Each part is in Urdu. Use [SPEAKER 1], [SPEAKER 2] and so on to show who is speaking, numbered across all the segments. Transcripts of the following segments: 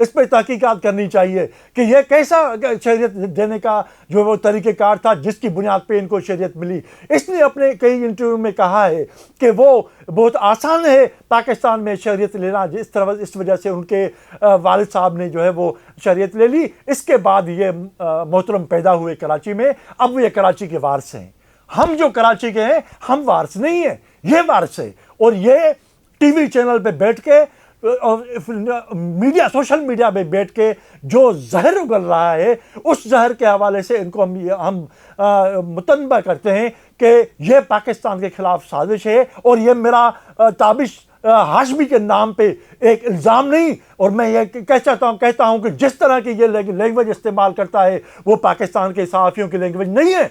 [SPEAKER 1] اس پہ تحقیقات کرنی چاہیے کہ یہ کیسا شہریت دینے کا جو وہ طریقہ کار تھا جس کی بنیاد پہ ان کو شہریت ملی۔ اس نے اپنے کئی انٹرویو میں کہا ہے کہ وہ بہت آسان ہے پاکستان میں شہریت لینا، اس وجہ سے ان کے والد صاحب نے جو ہے وہ شہریت لے لی۔ اس کے بعد یہ محترم پیدا ہوئے کراچی میں، اب یہ کراچی کے وارث ہیں۔ ہم جو کراچی کے ہیں ہم وارث نہیں ہیں، یہ وارث ہے۔ اور یہ ٹی وی چینل پہ بیٹھ کے میڈیا، سوشل میڈیا پہ بیٹھ کے جو زہر اگل رہا ہے، اس زہر کے حوالے سے ان کو ہم متنبہ کرتے ہیں کہ یہ پاکستان کے خلاف سازش ہے، اور یہ میرا تابش ہاشمی کے نام پہ ایک الزام نہیں، اور میں یہ کہتا ہوں کہ جس طرح کی یہ لینگویج استعمال کرتا ہے وہ پاکستان کے صحافیوں کی لینگویج نہیں ہے۔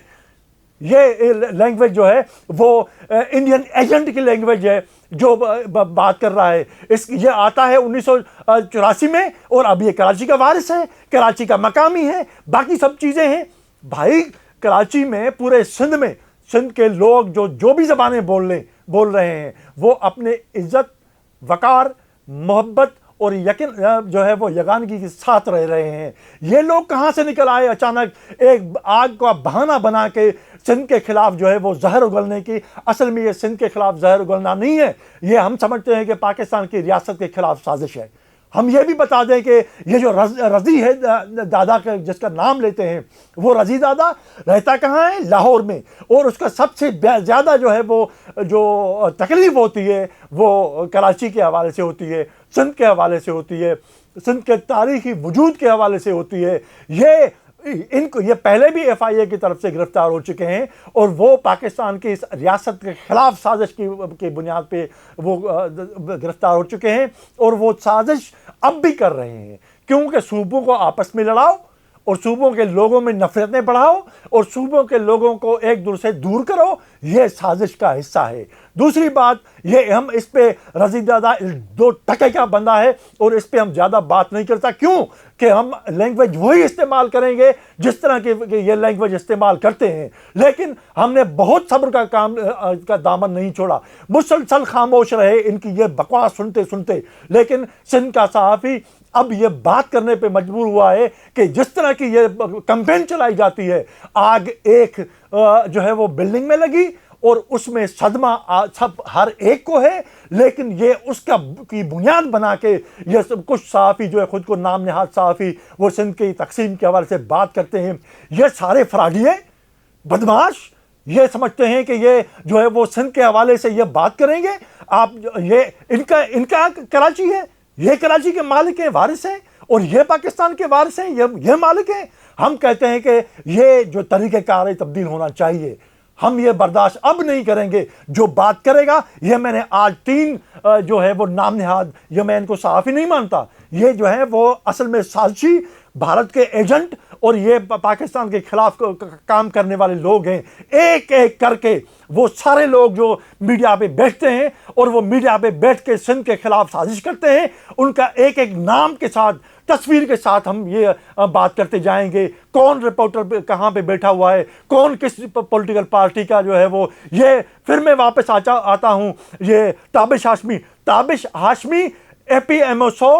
[SPEAKER 1] یہ لینگویج جو ہے وہ انڈین ایجنٹ کی لینگویج ہے جو بات کر رہا ہے۔ یہ آتا ہے 1984 میں، اور اب یہ کراچی کا وارث ہے، کراچی کا مقامی ہے، باقی سب چیزیں ہیں۔ بھائی کراچی میں، پورے سندھ کے لوگ جو بھی زبانیں بول رہے ہیں، وہ اپنے عزت، وقار، محبت اور یقین جو ہے وہ یگانگی کے ساتھ رہ رہے ہیں۔ یہ لوگ کہاں سے نکل آئے اچانک ایک آگ کا بہانہ بنا کے سندھ کے خلاف جو ہے وہ زہر اگلنے کی؟ اصل میں یہ سندھ کے خلاف زہر اگلنا نہیں ہے، یہ ہم سمجھتے ہیں کہ پاکستان کی ریاست کے خلاف سازش ہے۔ ہم یہ بھی بتا دیں کہ یہ جو رضی ہے دادا کا جس کا نام لیتے ہیں، وہ رضی دادا رہتا کہاں ہے؟ لاہور میں، اور اس کا سب سے زیادہ جو ہے وہ جو تکلیف ہوتی ہے وہ کراچی کے حوالے سے ہوتی ہے، سندھ کے حوالے سے ہوتی ہے، سندھ کے تاریخی وجود کے حوالے سے ہوتی ہے۔ یہ پہلے بھی ایف آئی اے کی طرف سے گرفتار ہو چکے ہیں، اور وہ پاکستان کی اس ریاست کے خلاف سازش کی بنیاد پہ وہ گرفتار ہو چکے ہیں، اور وہ سازش اب بھی کر رہے ہیں، کیونکہ صوبوں کو آپس میں لڑاؤ، اور صوبوں کے لوگوں میں نفرتیں بڑھاؤ، اور صوبوں کے لوگوں کو ایک دوسرے سے دور کرو، یہ سازش کا حصہ ہے۔ دوسری بات، یہ ہم اس پہ رضی دادا 2 ٹکے کا بندہ ہے، اور اس پہ ہم زیادہ بات نہیں کرتا۔ کیوں کہ ہم لینگویج وہی استعمال کریں گے جس طرح کی یہ لینگویج استعمال کرتے ہیں، لیکن ہم نے بہت صبر کا دامن نہیں چھوڑا، مسلسل خاموش رہے ان کی یہ بکواس سنتے، لیکن سندھ کا صحافی اب یہ بات کرنے پہ مجبور ہوا ہے کہ جس طرح کی یہ کمپین چلائی جاتی ہے، آگ ایک جو ہے وہ بلڈنگ میں لگی، اور اس میں صدمہ ہر ایک کو ہے، لیکن یہ اس کی بنیاد بنا کے یہ سب کچھ صحافی جو ہے خود کو نام نہاد صحافی، وہ سندھ کی تقسیم کے حوالے سے بات کرتے ہیں، یہ سارے فراڈی ہیں، بدمعاش۔ یہ سمجھتے ہیں کہ یہ جو ہے وہ سندھ کے حوالے سے یہ بات کریں گے۔ آپ یہ ان کا کراچی ہے، یہ کراچی کے مالک ہیں، وارث ہیں، اور یہ پاکستان کے وارث ہیں، یہ مالک ہیں۔ ہم کہتے ہیں کہ یہ جو طریقہ کار ہے تبدیل ہونا چاہیے۔ ہم یہ برداشت اب نہیں کریں گے۔ جو بات کرے گا، یہ میں نے آج 3 جو ہے وہ نام نہاد، یہ میں ان کو صحافی نہیں مانتا، یہ جو ہے وہ اصل میں سازشی بھارت کے ایجنٹ اور یہ پاکستان کے خلاف کام کرنے والے لوگ ہیں۔ ایک ایک کر کے وہ سارے لوگ جو میڈیا پہ بیٹھتے ہیں اور وہ میڈیا پہ بیٹھ کے سندھ کے خلاف سازش کرتے ہیں، ان کا ایک ایک نام کے ساتھ، تصویر کے ساتھ ہم یہ بات کرتے جائیں گے۔ کون رپورٹر کہاں پہ بیٹھا ہوا ہے، کون کس پولیٹیکل پارٹی کا جو ہے وہ، یہ پھر میں واپس آتا ہوں۔ یہ تابش ہاشمی اے پی ایم او سو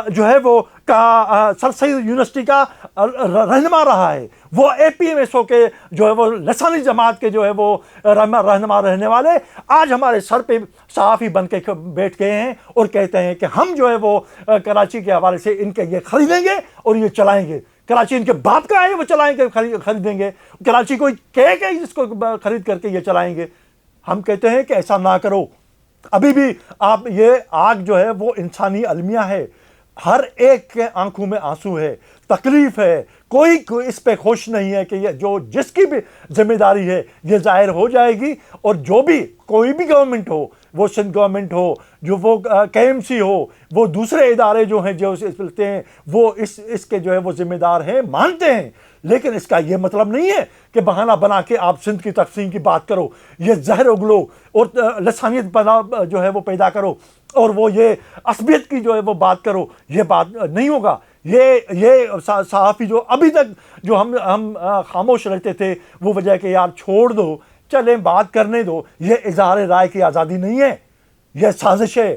[SPEAKER 1] جو ہے وہ سر سید یونیورسٹی کا رہنما رہا ہے، وہ اے پی ایم ایس او کے جو ہے وہ لسانی جماعت کے جو ہے وہ رہنما رہنے والے آج ہمارے سر پہ صحافی بن کے بیٹھ گئے ہیں اور کہتے ہیں کہ ہم جو ہے وہ کراچی کے حوالے سے ان کے یہ خریدیں گے اور یہ چلائیں گے۔ کراچی ان کے باپ کا ہے، وہ چلائیں گے، خریدیں گے۔ کراچی کوئی کہے کہ جس کو خرید کر کے یہ چلائیں گے۔ ہم کہتے ہیں کہ ایسا نہ کرو۔ ابھی بھی آپ یہ آگ جو ہے وہ انسانی المیہ ہے، ہر ایک کے آنکھوں میں آنسو ہے، تکلیف ہے، کوئی اس پہ خوش نہیں ہے کہ یہ جس کی بھی ذمہ داری ہے یہ ظاہر ہو جائے گی، اور جو بھی کوئی بھی گورنمنٹ ہو، وہ سندھ گورنمنٹ ہو، جو وہ کے ایم سی ہو، وہ دوسرے ادارے جو ہیں جو چلتے ہیں، وہ اس کے جو ہے وہ ذمہ دار ہیں، مانتے ہیں، لیکن اس کا یہ مطلب نہیں ہے کہ بہانہ بنا کے آپ سندھ کی تقسیم کی بات کرو، یہ زہر اگلو اور لسانیت جو ہے وہ پیدا کرو، اور وہ یہ عصبیت کی جو ہے وہ بات کرو۔ یہ بات نہیں ہوگا۔ یہ صحافی جو ابھی تک جو ہم خاموش رہتے تھے، وہ وجہ کہ یار چھوڑ دو، چلیں بات کرنے دو، یہ اظہار رائے کی آزادی نہیں ہے، یہ سازش ہے۔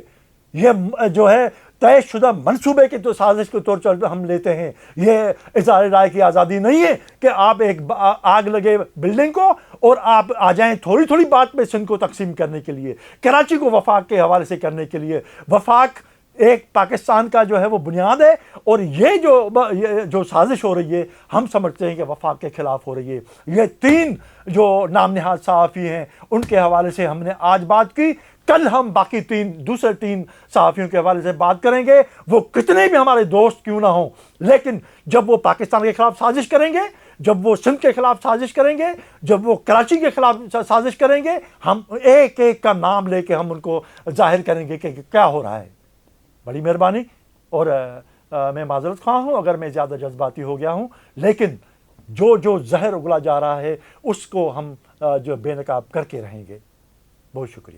[SPEAKER 1] یہ جو ہے طے شدہ منصوبے کی تو سازش کے طور پر ہم لیتے ہیں۔ یہ اظہار رائے کی آزادی نہیں ہے کہ آپ ایک آگ لگے بلڈنگ کو اور آپ آ جائیں تھوڑی تھوڑی بات پہ سندھ کو تقسیم کرنے کے لیے، کراچی کو وفاق کے حوالے سے کرنے کے لیے۔ وفاق ایک پاکستان کا جو ہے وہ بنیاد ہے، اور یہ جو سازش ہو رہی ہے ہم سمجھتے ہیں کہ وفاق کے خلاف ہو رہی ہے۔ یہ 3 جو نام نہاد صحافی ہیں ان کے حوالے سے ہم نے آج بات کی، کل ہم باقی دوسرے 3 صحافیوں کے حوالے سے بات کریں گے، وہ کتنے بھی ہمارے دوست کیوں نہ ہوں، لیکن جب وہ پاکستان کے خلاف سازش کریں گے، جب وہ سندھ کے خلاف سازش کریں گے، جب وہ کراچی کے خلاف سازش کریں گے، ہم ایک ایک کا نام لے کے ہم ان کو ظاہر کریں گے کہ کیا ہو رہا ہے۔ بڑی مہربانی، اور میں معذرت خواہ ہوں اگر میں زیادہ جذباتی ہو گیا ہوں، لیکن جو زہر اگلا جا رہا ہے اس کو ہم جو بے نقاب کر کے رہیں گے۔ بہت شکریہ۔